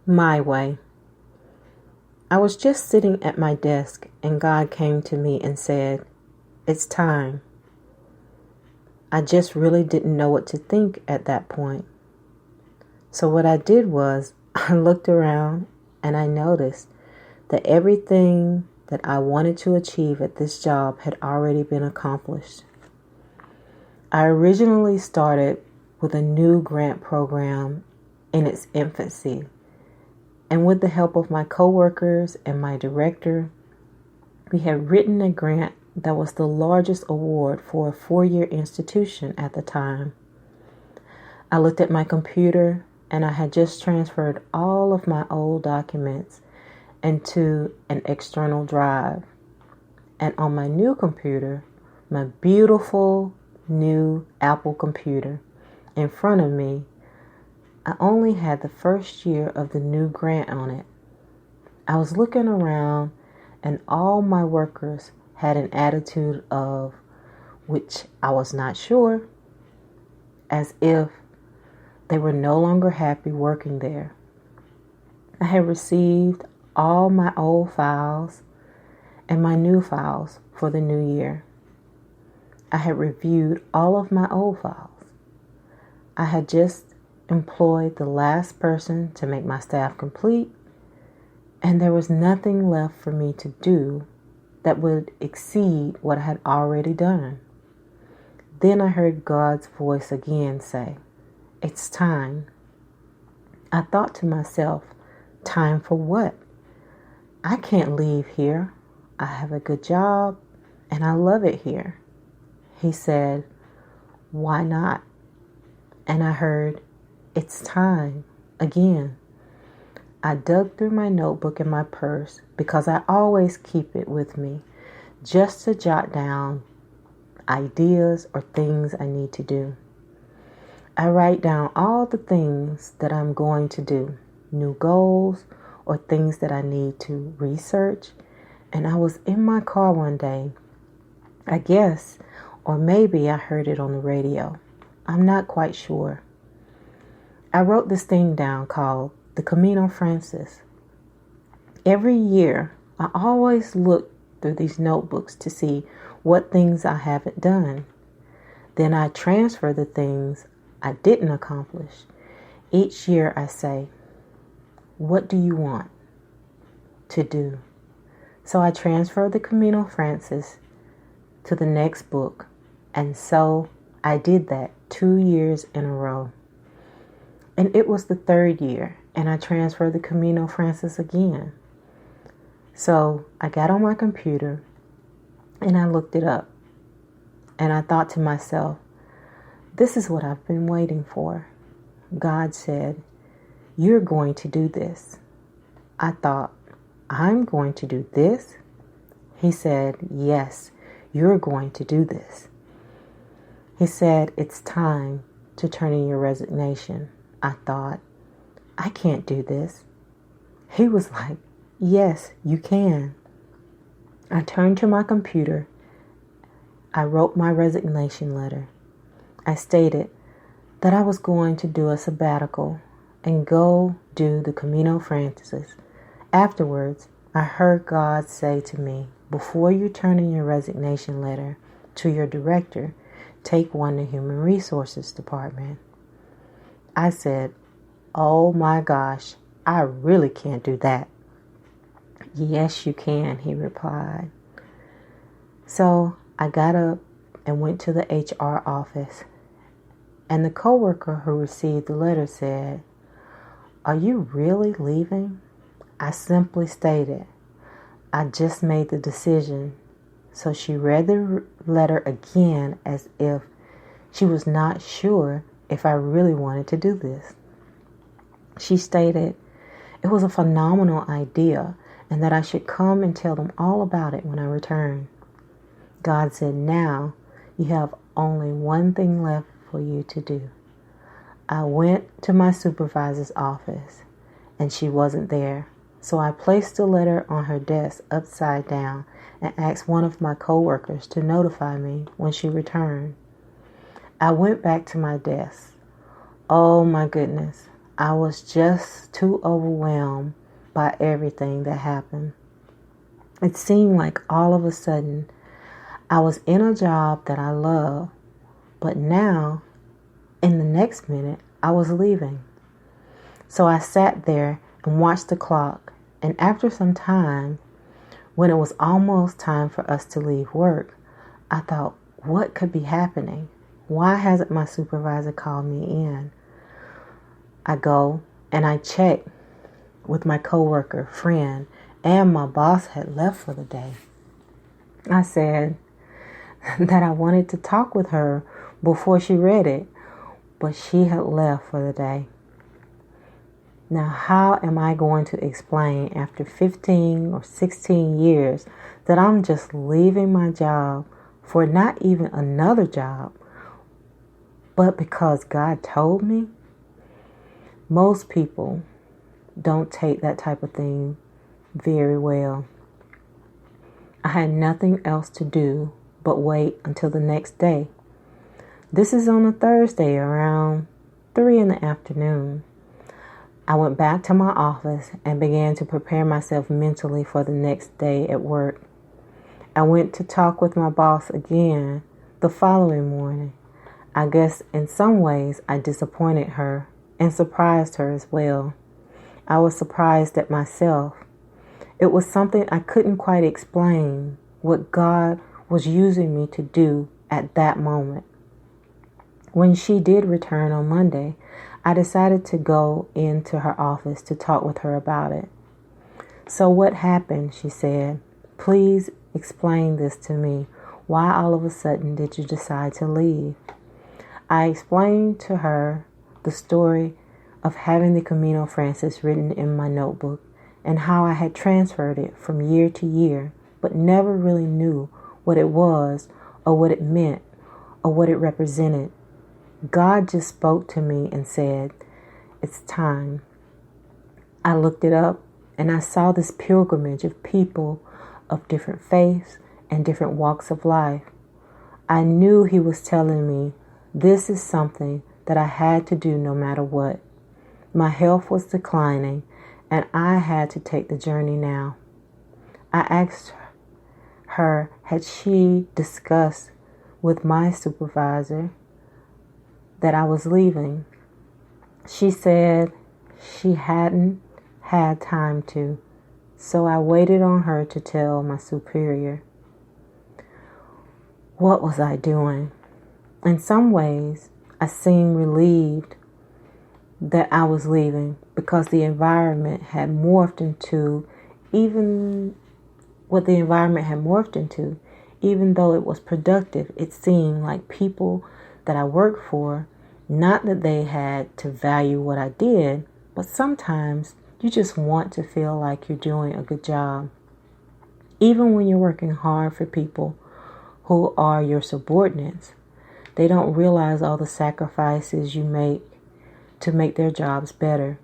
My way. I was just sitting at my desk and God came to me and said, "It's time." I just really didn't know what to think at that point. So what I did was I looked around and I noticed that everything that I wanted to achieve at this job had already been accomplished. I originally started with a new grant program in its infancy. And with the help of my coworkers and my director, we had written a grant that was the largest award for a 4-year institution at the time. I looked at my computer and I had just transferred all of my old documents into an external drive. And on my new computer, my beautiful new Apple computer in front of me, I only had the first year of the new grant on it. I was looking around and all my workers had an attitude of, which I was not sure, as if they were no longer happy working there. I had received all my old files and my new files for the new year. I had reviewed all of my old files. I had just employed the last person to make my staff complete, and there was nothing left for me to do that would exceed what I had already done. Then I heard God's voice again say, "It's time." I thought to myself, time for what? I can't leave here. I have a good job and I love it here. He said, "Why not?" And I heard, "It's time," again. I dug through my notebook in my purse because I always keep it with me just to jot down ideas or things I need to do. I write down all the things that I'm going to do, new goals or things that I need to research. And I was in my car one day, I guess, or maybe I heard it on the radio. I'm not quite sure. I wrote this thing down called the Camino Frances. Every year, I always look through these notebooks to see what things I haven't done. Then I transfer the things I didn't accomplish. Each year I say, "What do you want to do?" So I transfer the Camino Frances to the next book. And so I did that 2 years in a row. And it was the third year, and I transferred the Camino Frances again. So I got on my computer, and I looked it up. And I thought to myself, this is what I've been waiting for. God said, "You're going to do this." I thought, "I'm going to do this?" He said, "Yes, you're going to do this." He said, "It's time to turn in your resignation." I thought, "I can't do this." He was like, "Yes, you can." I turned to my computer. I wrote my resignation letter. I stated that I was going to do a sabbatical and go do the Camino Frances. Afterwards, I heard God say to me, "Before you turn in your resignation letter to your director, take one to Human Resources Department." I said, "Oh my gosh, I really can't do that." "Yes, you can," he replied. So I got up and went to the HR office, and the coworker who received the letter said, "Are you really leaving?" I simply stated, "I just made the decision." So she read the letter again as if she was not sure if I really wanted to do this. She stated it was a phenomenal idea and that I should come and tell them all about it when I return. God said, "Now you have only one thing left for you to do." I went to my supervisor's office and she wasn't there. So I placed the letter on her desk upside down and asked one of my coworkers to notify me when she returned. I went back to my desk. Oh my goodness. I was just too overwhelmed by everything that happened. It seemed like all of a sudden I was in a job that I love, but now, in the next minute, I was leaving. So I sat there and watched the clock, and after some time, when it was almost time for us to leave work, I thought, what could be happening? Why hasn't my supervisor called me in? I go and I check with my coworker, friend, and my boss had left for the day. I said that I wanted to talk with her before she read it, but she had left for the day. Now, how am I going to explain after 15 or 16 years that I'm just leaving my job for not even another job, but because God told me? Most people don't take that type of thing very well. I had nothing else to do but wait until the next day. This is on a Thursday around 3 in the afternoon. I went back to my office and began to prepare myself mentally for the next day at work. I went to talk with my boss again the following morning. I guess in some ways I disappointed her and surprised her as well. I was surprised at myself. It was something I couldn't quite explain what God was using me to do at that moment. When she did return on Monday, I decided to go into her office to talk with her about it. So what happened, she said. Please explain this to me. Why all of a sudden did you decide to leave? I explained to her the story of having the Camino Frances written in my notebook and how I had transferred it from year to year, but never really knew what it was or what it meant or what it represented. God just spoke to me and said, it's time. I looked it up and I saw this pilgrimage of people of different faiths and different walks of life. I knew He was telling me this is something that I had to do no matter what. My health was declining and I had to take the journey now. I asked her, had she discussed with my supervisor that I was leaving? She said she hadn't had time to, so I waited on her to tell my superior. What was I doing? In some ways, I seemed relieved that I was leaving because the environment had morphed into even though it was productive, it seemed like people that I worked for, not that they had to value what I did, but sometimes you just want to feel like you're doing a good job. Even when you're working hard for people who are your subordinates, they don't realize all the sacrifices you make to make their jobs better.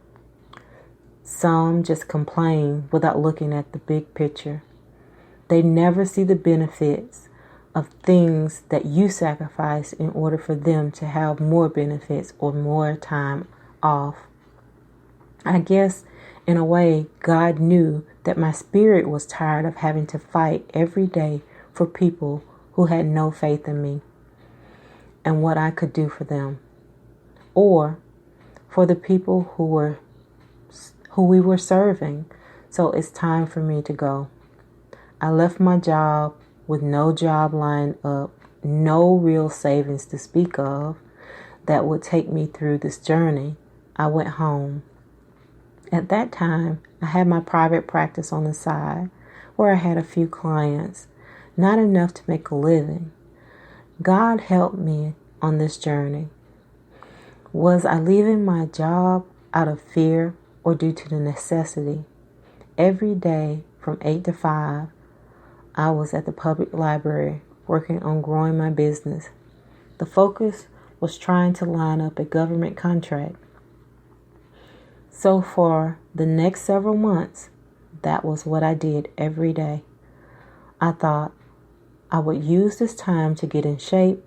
Some just complain without looking at the big picture. They never see the benefits of things that you sacrifice in order for them to have more benefits or more time off. I guess in a way, God knew that my spirit was tired of having to fight every day for people who had no faith in me and what I could do for them, or for the people who we were serving. So it's time for me to go. I left my job with no job lined up, no real savings to speak of that would take me through this journey. I went home. At that time, I had my private practice on the side where I had a few clients, not enough to make a living. God helped me on this journey. Was I leaving my job out of fear or due to the necessity? Every day from 8 to 5, I was at the public library working on growing my business. The focus was trying to line up a government contract. So for the next several months, that was what I did every day. I thought I would use this time to get in shape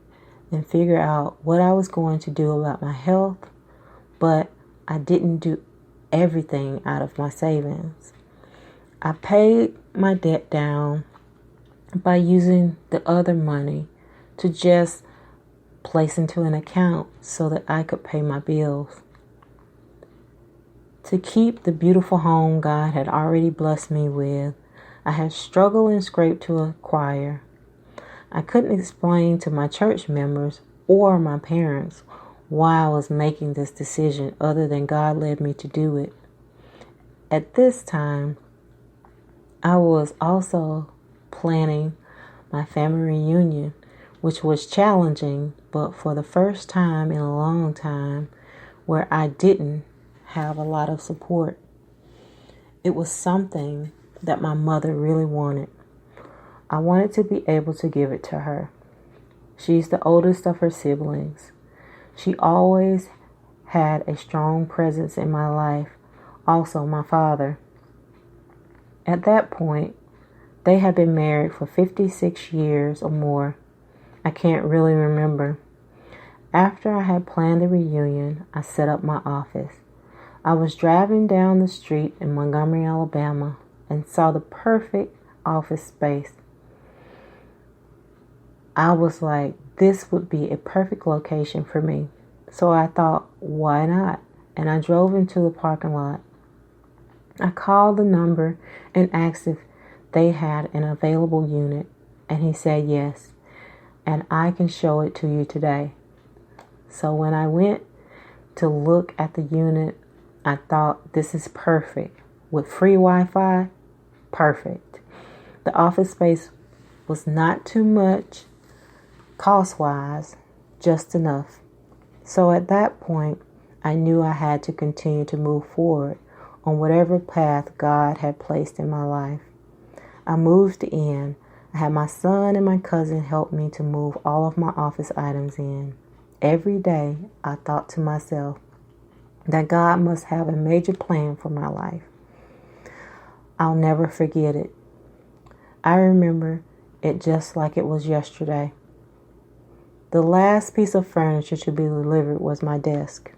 and figure out what I was going to do about my health, but I didn't do everything out of my savings. I paid my debt down by using the other money to just place into an account so that I could pay my bills. To keep the beautiful home God had already blessed me with, I had struggled and scraped to acquire. I couldn't explain to my church members or my parents why I was making this decision other than God led me to do it. At this time, I was also planning my family reunion, which was challenging, but for the first time in a long time where I didn't have a lot of support. It was something that my mother really wanted. I wanted to be able to give it to her. She's the oldest of her siblings. She always had a strong presence in my life, also my father. At that point, they had been married for 56 years or more. I can't really remember. After I had planned the reunion, I set up my office. I was driving down the street in Montgomery, Alabama, and saw the perfect office space. I was like, this would be a perfect location for me. So I thought, why not? And I drove into the parking lot. I called the number and asked if they had an available unit, and he said yes, and I can show it to you today. So when I went to look at the unit, I thought, this is perfect. With free Wi-Fi, perfect. The office space was not too much cost-wise, just enough. So at that point, I knew I had to continue to move forward on whatever path God had placed in my life. I moved in. I had my son and my cousin help me to move all of my office items in. Every day, I thought to myself that God must have a major plan for my life. I'll never forget it. I remember it just like it was yesterday. The last piece of furniture to be delivered was my desk.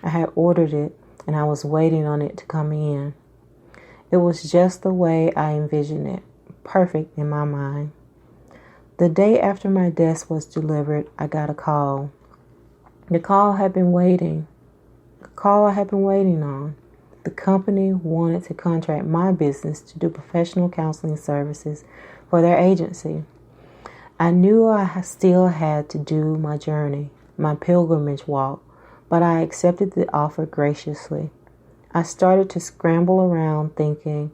I had ordered it and I was waiting on it to come in. It was just the way I envisioned it, perfect in my mind. The day after my desk was delivered, I got a call. The call I had been waiting on. The company wanted to contract my business to do professional counseling services for their agency. I knew I still had to do my journey, my pilgrimage walk, but I accepted the offer graciously. I started to scramble around thinking,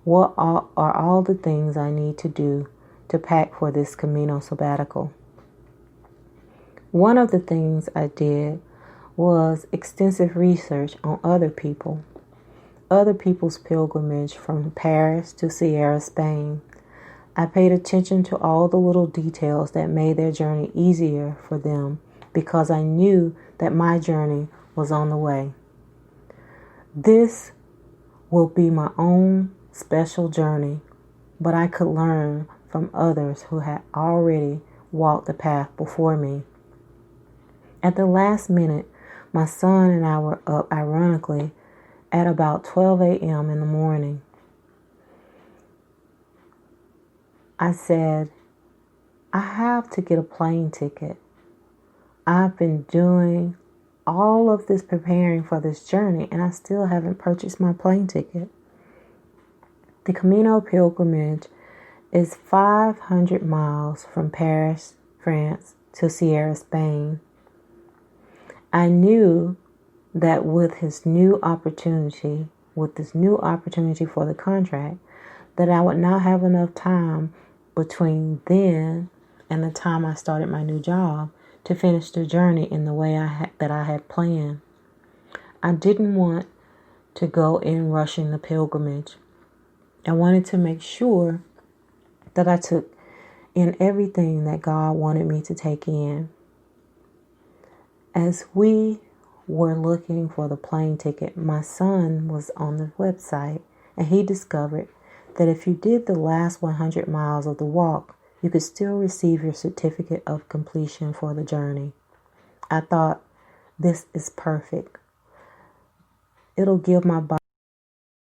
what are all the things I need to do to pack for this Camino sabbatical? One of the things I did was extensive research on other people's pilgrimage from Paris to Sierra, Spain. I paid attention to all the little details that made their journey easier for them because I knew that my journey was on the way. This will be my own special journey, but I could learn from others who had already walked the path before me. At the last minute, my son and I were up, ironically, at about 12 a.m. in the morning. I said, I have to get a plane ticket. I've been doing all of this preparing for this journey, and I still haven't purchased my plane ticket. The Camino pilgrimage is 500 miles from Paris, France, to Sierra, Spain. I knew that with this new opportunity for the contract, that I would not have enough time between then and the time I started my new job to finish the journey in the way that I had planned. I didn't want to go in rushing the pilgrimage. I wanted to make sure that I took in everything that God wanted me to take in. As we were looking for the plane ticket, my son was on the website and he discovered that if you did the last 100 miles of the walk, you could still receive your certificate of completion for the journey. I thought, this is perfect. It'll give my body